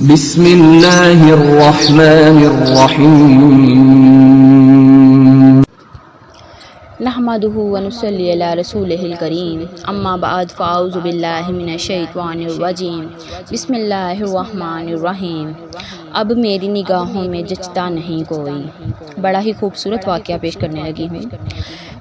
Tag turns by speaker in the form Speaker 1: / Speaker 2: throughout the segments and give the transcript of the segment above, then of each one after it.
Speaker 1: بسم اللہ الرحمن الرحیم
Speaker 2: نحمده ونصلی علی رسولہ الکریم اما بعد فاعوذ باللہ من الشیطان الرجیم بسم اللہ الرحمن الرحیم اب میری نگاہوں میں جچتا نہیں کوئی۔ بڑا ہی خوبصورت واقعہ پیش کرنے لگی ہوں۔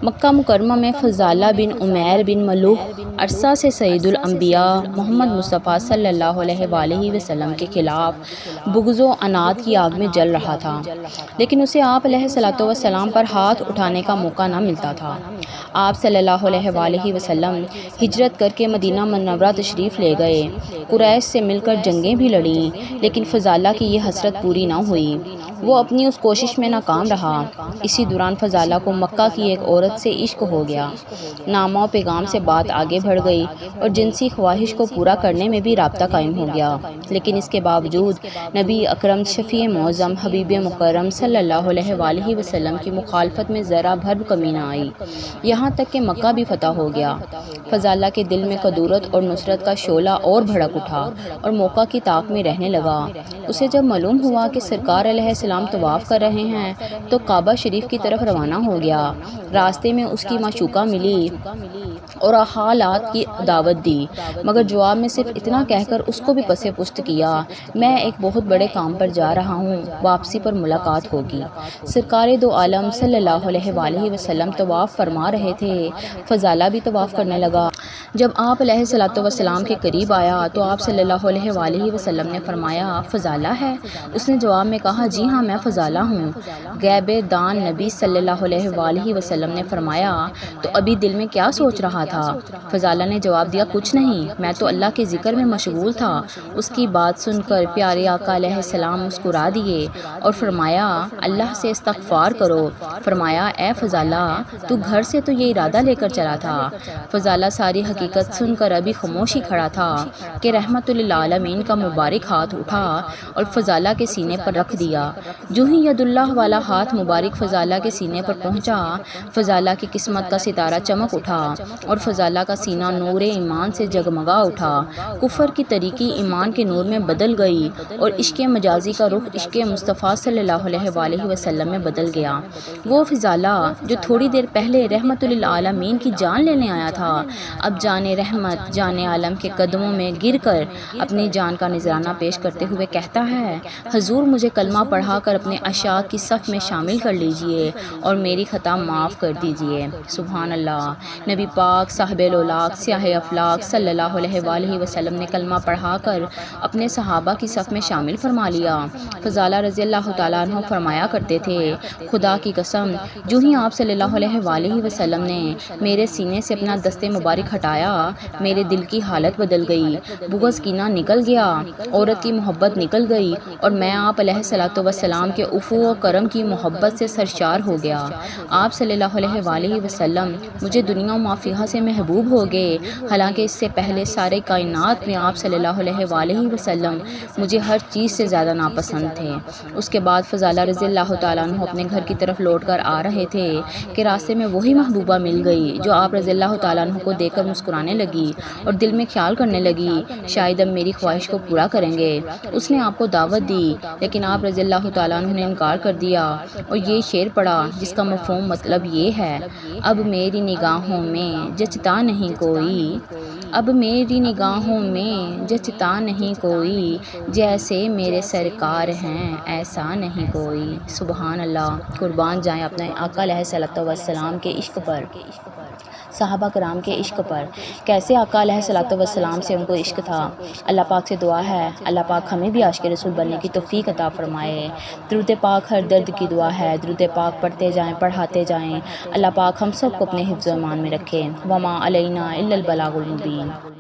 Speaker 2: مکہ مکرمہ میں فضالہ بن عمیر بن ملوح عرصہ سے سید الانبیاء محمد مصطفیٰ صلی اللہ علیہ وآلہ وسلم کے خلاف بغض و عناد کی آگ میں جل رہا تھا، لیکن اسے آپ علیہ الصلوۃ والسلام پر ہاتھ اٹھانے کا موقع نہ ملتا تھا۔ آپ صلی اللہ علیہ وآلہ وسلم ہجرت کر کے مدینہ منورہ تشریف لے گئے۔ قریش سے مل کر جنگیں بھی لڑیں، لیکن فضالہ کی یہ حسرت پوری نہ ہوئی۔ وہ اپنی اس کوشش میں ناکام رہا۔ اسی دوران فضالہ کو مکہ کی ایک عورت سے عشق ہو گیا۔ نامہ و پیغام سے بات آگے بڑھ گئی اور جنسی خواہش کو پورا کرنے میں بھی رابطہ قائم ہو گیا، لیکن اس کے باوجود نبی اکرم شفیع معظم حبیب مکرم صلی اللہ علیہ وآلہ وسلم کی مخالفت میں ذرا بھر کمی نہ آئی، یہاں تک کہ مکہ بھی فتح ہو گیا۔ فضالہ کے دل میں قدورت اور نصرت کا شعلہ اور بھڑک اٹھا اور موقع کی طاق میں رہنے لگا۔ اسے جب معلوم ہوا کہ سرکار علیہ السلام طواف کر رہے ہیں تو کعبہ شریف کی طرف روانہ ہو گیا۔ راستے میں اس کی معشوقہ ملی اور حالات کی دعوت دی، مگر جواب میں صرف اتنا کہہ کر اس کو بھی پس پشت کیا، میں ایک بہت بڑے کام پر جا رہا ہوں، واپسی پر ملاقات ہوگی۔ سرکار دو عالم صلی اللہ علیہ وآلہ وسلم طواف فرما رہے تھے، فضالہ بھی طواف کرنے لگا۔ جب آپ علیہ الصلوۃ والسلام کے قریب آیا تو آپ صلی اللہ علیہ وآلہ وسلم نے فرمایا، فضالہ ہے؟ اس نے جواب میں کہا، جی ہاں میں فضالہ ہوں۔ غیب دان نبی صلی اللہ علیہ وآلہ وسلم نے فرمایا، تو ابھی دل میں کیا سوچ رہا تھا؟ فضالہ نے جواب دیا، کچھ نہیں، میں تو اللہ کے ذکر میں مشغول تھا۔ اس کی بات سن کر پیارے آقا علیہ السلام مسکرا دیے اور فرمایا، اللہ سے استغفار کرو۔ فرمایا، اے فضالہ، تو گھر سے تو یہ ارادہ لے کر چلا تھا؟ فضالہ ساری حقیقت سن کر ابھی خاموش ہی کھڑا تھا کہ رحمت للعالمین کا مبارک ہاتھ اٹھا اور فضالہ کے سینے پر رکھ دیا۔ جو ہی ید اللہ والا ہاتھ مبارک فضالہ کے سینے پر پہنچا، فضالہ کی قسمت کا ستارہ چمک اٹھا اور فضالہ کا سینہ نور ایمان سے جگمگا اٹھا۔ کفر کی تاریکی ایمان کے نور میں بدل گئی اور عشق مجازی کا رخ عشق مصطفیٰ صلی اللہ علیہ وآلہ وسلم میں بدل گیا۔ وہ فضالہ جو تھوڑی دیر پہلے رحمت للعالمین کی جان لینے آیا تھا، اب جان رحمت، جان عالم کے قدموں میں گر کر اپنی جان کا نذرانہ پیش کرتے ہوئے کہتا ہے، حضور مجھے کلمہ پڑھا کر اپنے عشاق کی صف میں شامل کر لیجئے اور میری خطا معاف کر دیجئے۔ سبحان اللہ۔ نبی پاک صاحب الاولاق سیاہ افلاق صلی اللہ علیہ وآلہ وسلم نے کلمہ پڑھا کر اپنے صحابہ کی صف میں شامل فرما لیا۔ فضالہ رضی اللہ تعالیٰ عنہ فرمایا کرتے تھے، خدا کی قسم، جو ہی آپ صلی اللہ علیہ وآلہ وسلم نے میرے سینے سے اپنا دست مبارک ہٹایا، میرے دل کی حالت بدل گئی، بغض کینہ نکل گیا، عورت کی محبت نکل گئی اور میں آپ علیہ الصلوۃ والسلام کے عفو و کرم کی محبت سے سرشار ہو گیا۔ آپ صلی اللہ علیہ وآلہ وسلم مجھے دنیا و ما فیہا سے محبوب ہو گئے، حالانکہ اس سے پہلے سارے کائنات میں آپ صلی اللہ علیہ وآلہ وسلم مجھے ہر چیز سے زیادہ ناپسند تھے۔ اس کے بعد فضالہ رضی اللہ تعالیٰ عنہ اپنے گھر کی طرف لوٹ کر آ رہے تھے کہ راستے میں وہی محبوبہ مل گئی جو آپ رضی اللہ تعالیٰ عنہ کو دیکھ کر مسکرانے لگی اور دل میں خیال کرنے لگی، شاید اب میری خواہش کو پورا کریں گے۔ اس نے آپ کو دعوت دی، لیکن آپ رضی اللہ تعالیٰ عنہ نے انکار کر دیا اور یہ شعر پڑھا جس کا مفہوم مطلب یہ ہے، اب میری نگاہوں میں جچتا نہیں کوئی، اب میری نگاہوں میں جچتا نہیں کوئی، جیسے میرے سرکار ہیں ایسا نہیں کوئی۔ سبحان اللہ۔ قربان جائیں اپنے آقا علیہ الصلوۃ والسلام کے عشق پر، صحابہ کرام کے عشق پر۔ کیسے آقا علیہ الصلوۃ والسلام سے ان کو عشق تھا۔ اللہ پاک سے دعا ہے اللہ پاک ہمیں بھی عاشق رسول بننے کی توفیق عطا فرمائے۔ درود پاک ہر درد کی دعا ہے، درود پاک پڑھتے جائیں، پڑھاتے جائیں۔ اللہ پاک ہم سب کو اپنے حفظ و امان میں رکھے۔ وما علینا الا البلاغ المبین۔